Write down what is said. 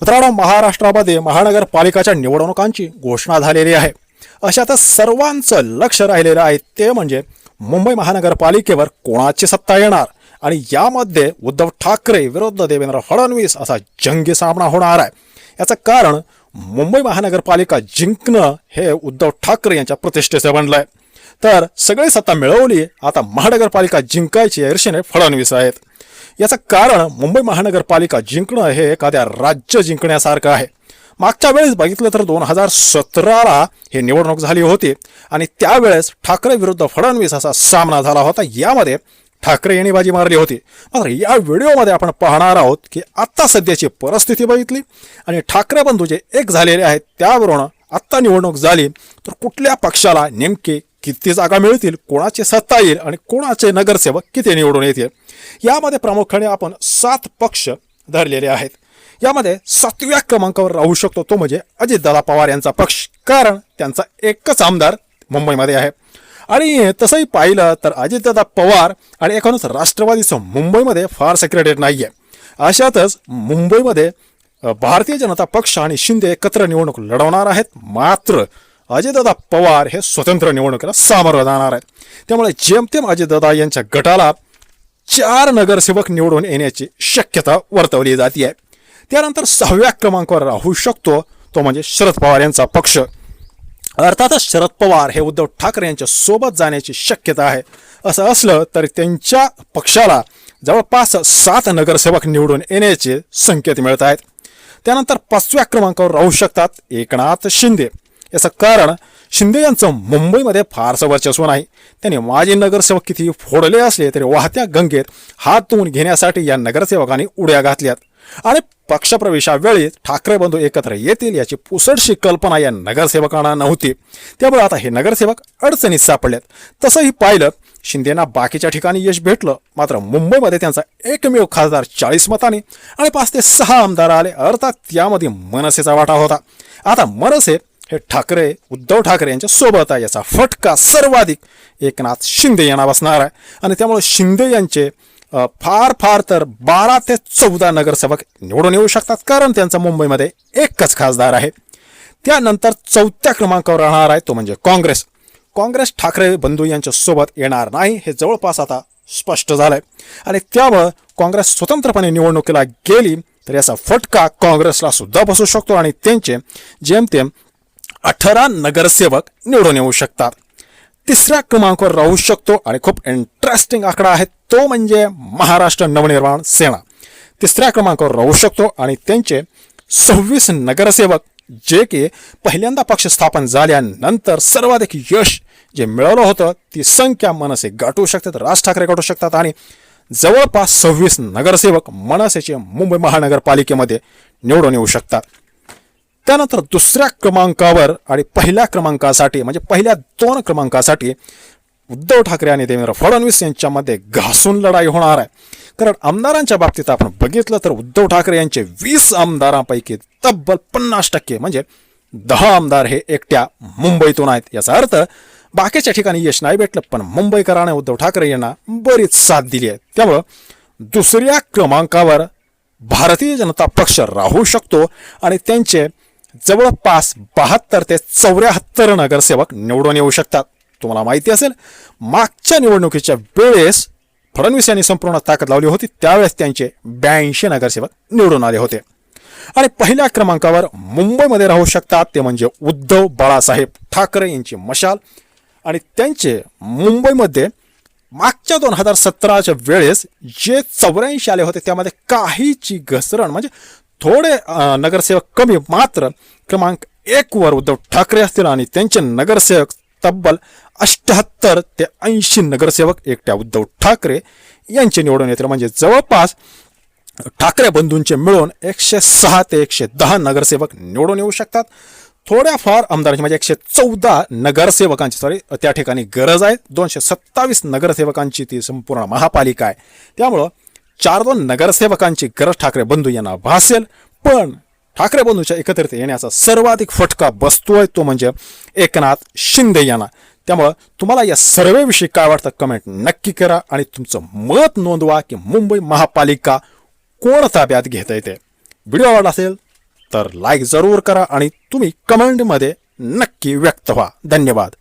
मित्रांनो, महाराष्ट्रामध्ये महानगरपालिकाच्या निवडणुकांची घोषणा झालेली आहे. अशातच सर्वांचं लक्ष राहिलेलं आहे ते म्हणजे मुंबई महानगरपालिकेवर कोणाची सत्ता येणार आणि यामध्ये उद्धव ठाकरे विरुद्ध देवेंद्र फडणवीस असा जंगी सामना होणार आहे. याचं कारण मुंबई महानगरपालिका जिंकणं हे उद्धव ठाकरे यांच्या प्रतिष्ठेचं बनलंय. तर सगळी सत्ता मिळवली, आता महानगरपालिका जिंकायची ईर्षेने फडणवीस आहेत. याचं कारण मुंबई महानगरपालिका जिंकणं हे एखाद्या राज्य जिंकण्यासारखं आहे. मागच्या वेळेस बघितलं तर 2017ला हे निवडणूक झाली होती आणि त्यावेळेस ठाकरे विरुद्ध फडणवीस असा सामना झाला होता. यामध्ये ठाकरे यांनी बाजी मारली होती. मात्र या व्हिडिओमध्ये आपण पाहणार आहोत की आता सध्याची परिस्थिती बघितली आणि ठाकरे बंधू जे एक झालेले आहेत त्यावरून आत्ता निवडणूक झाली तर कुठल्या पक्षाला नेमके किती जागा मिळतील, कोणाची सत्ता येईल आणि कोणाचे नगरसेवक किती निवडून येतील. यामध्ये प्रामुख्याने आपण 7 पक्ष धरलेले आहेत. यामध्ये 7व्या क्रमांकावर राहू शकतो तो म्हणजे अजितदादा पवार यांचा पक्ष, कारण त्यांचा एकच आमदार मुंबईमध्ये आहे. आणि तसंही पाहिलं तर अजितदादा पवार आणि एकूणच राष्ट्रवादीचं मुंबईमध्ये फार सिक्रेटेड नाही आहे. अशातच मुंबईमध्ये भारतीय जनता पक्ष आणि शिंदे एकत्र निवडणूक लढवणार आहेत. मात्र अजितदादा पवार हे स्वतंत्र निवडणुकीला सामोरं जाणार आहेत. त्यामुळे जेमतेम अजितदादा यांच्या गटाला 4 नगरसेवक निवडून येण्याची शक्यता वर्तवली जाते. त्यानंतर 6व्या क्रमांकावर राहू शकतो तो म्हणजे शरद पवार यांचा पक्ष. अर्थातच शरद पवार हे उद्धव ठाकरे यांच्या सोबत जाण्याची शक्यता आहे. असं असलं तरी त्यांच्या पक्षाला जवळपास 7 नगरसेवक निवडून येण्याचे संकेत मिळत आहेत. त्यानंतर 5व्या क्रमांकावर राहू शकतात एकनाथ शिंदे. याचं कारण शिंदे यांचं मुंबईमध्ये फारसं वर्चस्व नाही. त्यांनी माजी नगरसेवक किती फोडले असले तरी वाहत्या गंगेत हात धुवून घेण्यासाठी या नगरसेवकांनी उड्या घातल्यात आणि पक्षप्रवेशावेळी ठाकरे बंधू एकत्र येतील याची पुसटशी कल्पना या नगरसेवकांना नव्हती. त्यामुळे आता हे नगरसेवक अडचणीत सापडलेत. तसंही पाहिलं शिंदेना बाकीच्या ठिकाणी यश भेटलं, मात्र मुंबईमध्ये त्यांचा एकमेव खासदार 40 मतांनी आणि 5 ते 6 आमदार आले. अर्थात त्यामध्ये मनसेचा वाटा होता. आता मनसे हे उद्धव ठाकरे यांच्या सोबत आहे. याचा फटका सर्वाधिक एकनाथ शिंदे यांना बसणार आहे आणि त्यामुळे शिंदे यांचे फार तर 12 ते 14 नगरसेवक निवडून येऊ शकतात, कारण त्यांचा मुंबईमध्ये एकच खासदार आहे. त्यानंतर 4थ्या क्रमांकावर राहणार आहे तो म्हणजे काँग्रेस ठाकरे बंधू यांच्या सोबत येणार नाही हे जवळपास आता स्पष्ट झालंय आणि त्यामुळे काँग्रेस स्वतंत्रपणे निवडणुकीला गेली तर याचा फटका काँग्रेसला सुद्धा बसू शकतो आणि त्यांचे जेमतेम 18 नगरसेवक निवडून येऊ शकतात. 3ऱ्या क्रमांकावर राहू शकतो आणि खूप इंटरेस्टिंग आकडा आहे तो म्हणजे महाराष्ट्र नवनिर्माण सेना 3ऱ्या क्रमांकावर राहू शकतो आणि त्यांचे 26 नगरसेवक, जे की पहिल्यांदा पक्ष स्थापन झाल्यानंतर सर्वाधिक यश जे मिळवलं होतं ती संख्या मनसे गाठू शकतात, राज ठाकरे गाठू शकतात आणि जवळपास 26 नगरसेवक मनसेचे मुंबई महानगरपालिकेमध्ये निवडून येऊ शकतात. त्यानंतर 2ऱ्या क्रमांकावर आणि पहिल्या क्रमांकासाठी म्हणजे पहिल्या 2 क्रमांकासाठी उद्धव ठाकरे आणि देवेंद्र फडणवीस यांच्यामध्ये घासून लढाई होणार आहे. कारण आमदारांच्या बाबतीत आपण बघितलं तर उद्धव ठाकरे यांचे 20 आमदारांपैकी तब्बल 50% म्हणजे 10 आमदार हे एकट्या मुंबईतून आहेत. याचा अर्थ बाकीच्या ठिकाणी यश नाही भेटलं, पण मुंबईकरांनी उद्धव ठाकरे यांना बरीच साथ दिली आहे. त्यामुळं 2ऱ्या क्रमांकावर भारतीय जनता पक्ष राहू शकतो आणि त्यांचे जवळपास 72 ते 74 नगरसेवक निवडून येऊ शकतात. तुम्हाला माहिती असेल मागच्या निवडणुकीच्या वेळेस फडणवीस यांनी संपूर्ण ताकद लावली होती, त्यावेळेस त्यांचे 82 नगरसेवक निवडून आले होते. आणि पहिल्या क्रमांकावर मुंबईमध्ये राहू शकतात ते म्हणजे उद्धव बाळासाहेब ठाकरे यांची मशाल आणि त्यांचे मुंबईमध्ये मागच्या 2017च्या वेळेस जे 84 आले होते त्यामध्ये काहीची घसरण म्हणजे थोडे नगरसेवक कमी, मात्र क्रमांक 1 वर उद्धव ठाकरे असतील आणि त्यांचे नगरसेवक तब्बल 78 ते 80 नगरसेवक एकट्या उद्धव ठाकरे यांचे निवडून येतील. म्हणजे जवळपास ठाकरे बंधूंचे मिळून 106 ते 110 नगरसेवक निवडून येऊ शकतात. थोड्याफार आमदारांची म्हणजे 114 नगरसेवकांची त्या ठिकाणी गरज आहे. 227 नगरसेवकांची ती संपूर्ण महापालिका आहे. त्यामुळं 4-2 नगरसेवकांची गरज ठाकरे बंधू यांना भासेल, पण ठाकरे बंधूच्या एकत्रित येण्याचा सर्वाधिक फटका बसतोय तो म्हणजे एकनाथ शिंदे यांना. त्यामुळं तुम्हाला या सर्वेविषयी काय वाटतं कमेंट नक्की करा आणि तुमचं मत नोंदवा की मुंबई महापालिका कोण ताब्यात घेता येते. व्हिडिओ आवडला असेल तर लाईक जरूर करा आणि तुम्ही कमेंटमध्ये नक्की व्यक्त व्हा. धन्यवाद.